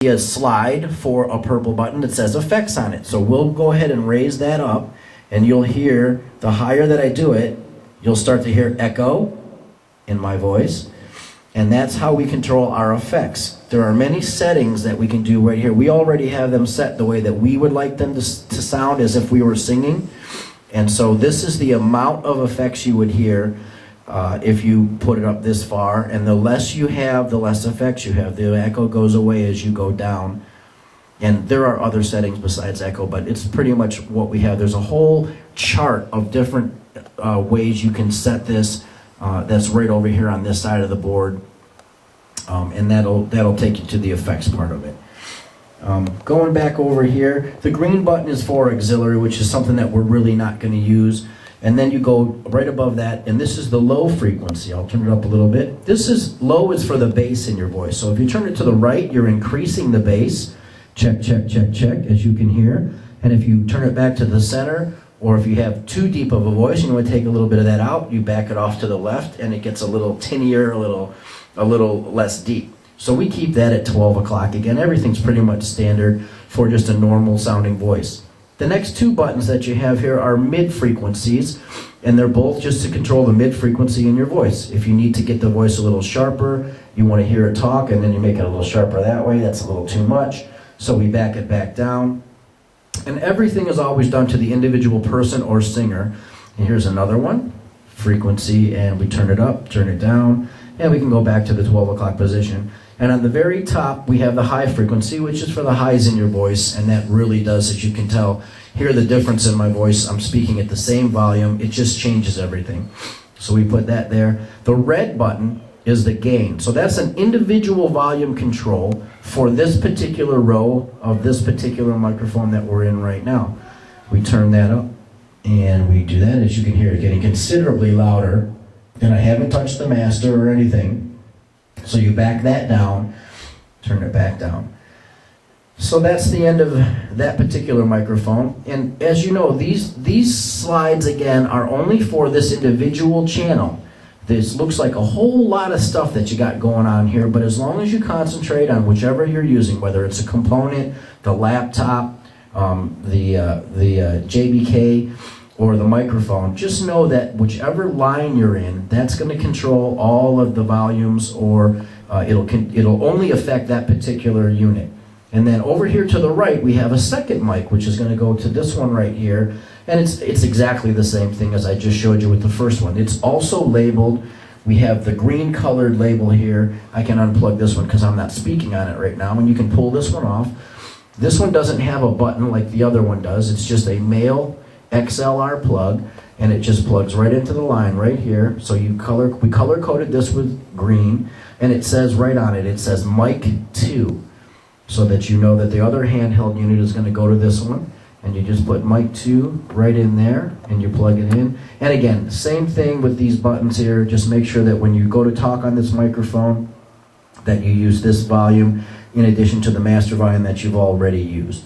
A slide for a purple button that says effects on it. So we'll go ahead and raise that up, and you'll hear, the higher that I do it, you'll start to hear echo in my voice. And that's how we control our effects. There are many settings that we can do right here. We already have them set the way that we would like them to sound, as if we were singing. And so this is the amount of effects you would hear if you put it up this far. And the less you have, the less effects you have. The echo goes away as you go down. And there are other settings besides echo, but it's pretty much what we have. There's a whole chart of different ways you can set this. That's right over here on this side of the board, and that'll take you to the effects part of it. Going back over here, the green button is for auxiliary, which is something that we're really not going to use. And then you go right above that, and this is the low frequency. I'll turn it up a little bit. This is low is for the bass in your voice. So if you turn it to the right, you're increasing the bass. Check, check, check, check, as you can hear. And if you turn it back to the center, or if you have too deep of a voice and you want to take a little bit of that out, you back it off to the left, and it gets a little tinnier, a little less deep. So we keep that at 12 o'clock. Again, everything's pretty much standard for just a normal sounding voice. The next two buttons that you have here are mid frequencies, and they're both just to control the mid frequency in your voice. If you need to get the voice a little sharper, you want to hear it talk, and then you make it a little sharper that way, that's a little too much. So we back it back down. And everything is always done to the individual person or singer. And here's another one, frequency, and we turn it up, turn it down, and we can go back to the 12 o'clock position. And on the very top, we have the high frequency, which is for the highs in your voice, and that really does, as you can tell, hear the difference in my voice. I'm speaking at the same volume. It just changes everything. So we put that there. The red button is the gain. So that's an individual volume control for this particular row of this particular microphone that we're in right now. We turn that up, and we do that. As you can hear, it getting considerably louder, and I haven't touched the master or anything. So you back that down, turn it back down. So that's the end of that particular microphone. And as you know, these slides, again, are only for this individual channel. This looks like a whole lot of stuff that you got going on here, but as long as you concentrate on whichever you're using, whether it's a component, the laptop, the JBK, or the microphone, just know that whichever line you're in, that's going to control all of the volumes, or it'll only affect that particular unit. And then over here to the right, we have a second mic, which is going to go to this one right here. And it's exactly the same thing as I just showed you with the first one. It's also labeled. We have the green colored label here. I can unplug this one because I'm not speaking on it right now. And you can pull this one off. This one doesn't have a button like the other one does. It's just a male XLR plug, and it just plugs right into the line right here. So we color coded this with green, and it says right on it, it says mic 2, so that you know that the other handheld unit is going to go to this one. And you just put mic 2 right in there, and you plug it in. And again, same thing with these buttons here. Just make sure that when you go to talk on this microphone, that you use this volume in addition to the master volume that you've already used.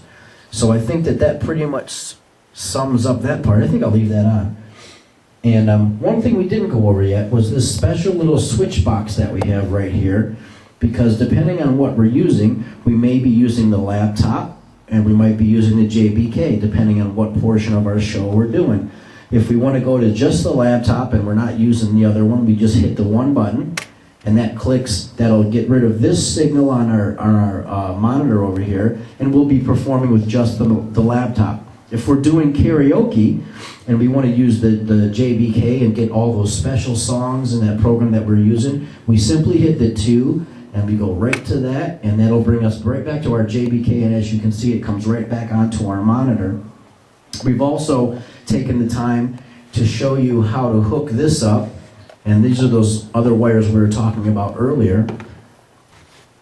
So I think that pretty much sums up that part. I think I'll leave that on. And one thing we didn't go over yet was this special little switch box that we have right here, because depending on what we're using, we may be using the laptop, and we might be using the JBK, depending on what portion of our show we're doing. If we want to go to just the laptop and we're not using the other one, we just hit the one button, and that clicks. That'll get rid of this signal on our monitor over here, and we'll be performing with just the laptop. If we're doing karaoke and we want to use the JBK and get all those special songs in that program that we're using, we simply hit the 2, and we go right to that, and that'll bring us right back to our JBK, and as you can see, it comes right back onto our monitor. We've also taken the time to show you how to hook this up, and these are those other wires we were talking about earlier.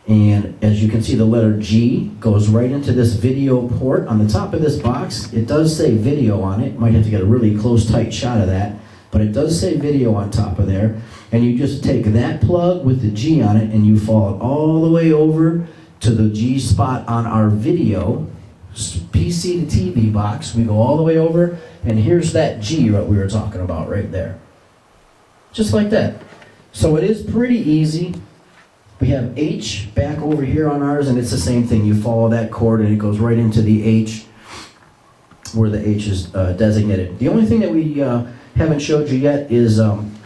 And as you can see, the letter G goes right into this video port on the top of this box. It does say video on it. Might have to get a really close, tight shot of that, but it does say video on top of there. And you just take that plug with the G on it, and you follow it all the way over to the G spot on our video PC to TV box. We go all the way over, and here's that G that we were talking about right there. Just like that. So it is pretty easy. We have H back over here on ours, and it's the same thing. You follow that cord and it goes right into the H where the H is designated. The only thing that we haven't showed you yet is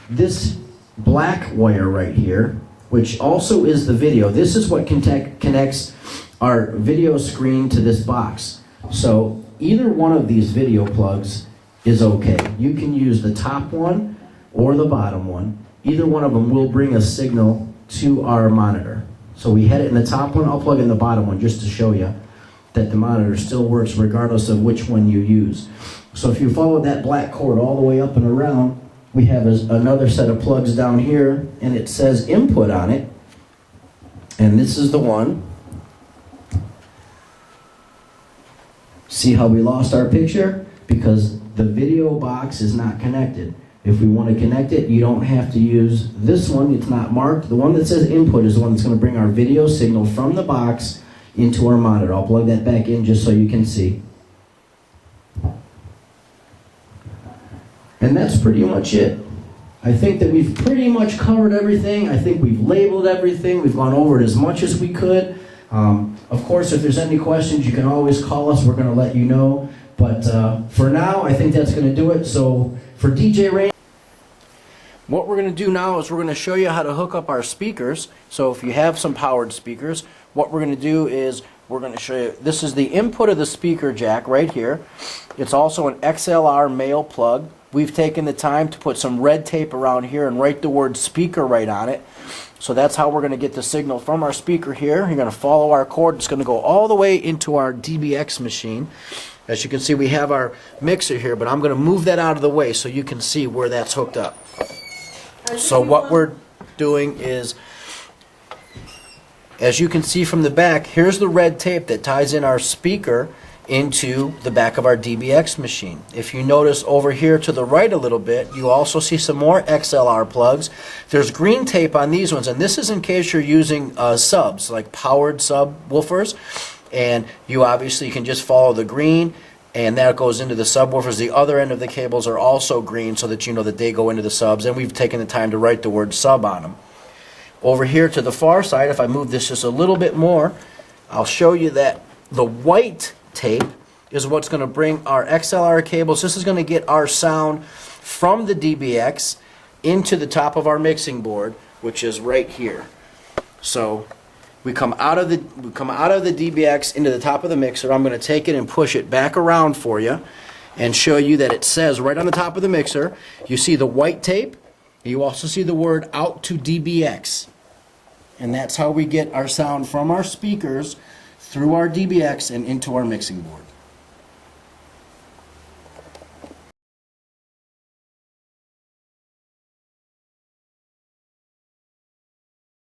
this black wire right here, which also is the video. This is what connects our video screen to this box. So either one of these video plugs is okay. You can use the top one or the bottom one. Either one of them will bring a signal to our monitor. So we had it in the top one. I'll plug in the bottom one just to show you that the monitor still works regardless of which one you use. So if you follow that black cord all the way up and around, we have another set of plugs down here, and it says input on it. And this is the one. See how we lost our picture? Because the video box is not connected. If we want to connect it, you don't have to use this one. It's not marked. The one that says input is the one that's going to bring our video signal from the box into our monitor. I'll plug that back in just so you can see. And that's pretty much it. I think that we've pretty much covered everything. I think we've labeled everything. We've gone over it as much as we could. Of course, if there's any questions, you can always call us. We're going to let you know. But for now, I think that's going to do it. So for DJ Rain, what we're going to do now is we're going to show you how to hook up our speakers. So if you have some powered speakers, what we're going to do is we're going to show you, this is the input of the speaker jack right here. It's also an XLR male plug. We've taken the time to put some red tape around here and write the word speaker right on it. So that's how we're going to get the signal from our speaker here. You're going to follow our cord. It's going to go all the way into our DBX machine. As you can see, we have our mixer here, but I'm going to move that out of the way so you can see where that's hooked up. So what we're doing is, as you can see from the back, here's the red tape that ties in our speaker into the back of our DBX machine. If you notice over here to the right a little bit, you also see some more XLR plugs. There's green tape on these ones, and this is in case you're using subs, like powered subwoofers, and you obviously can just follow the green, and that goes into the subwoofers. The other end of the cables are also green so that you know that they go into the subs, and we've taken the time to write the word sub on them. Over here to the far side, if I move this just a little bit more, I'll show you that the white tape is what's going to bring our XLR cables. This is going to get our sound from the DBX into the top of our mixing board, which is right here. So we come out of the DBX into the top of the mixer. I'm going to take it and push it back around for you and show you that it says right on the top of the mixer, you see the white tape, and you also see the word out to DBX. And that's how we get our sound from our speakers through our DBX and into our mixing board.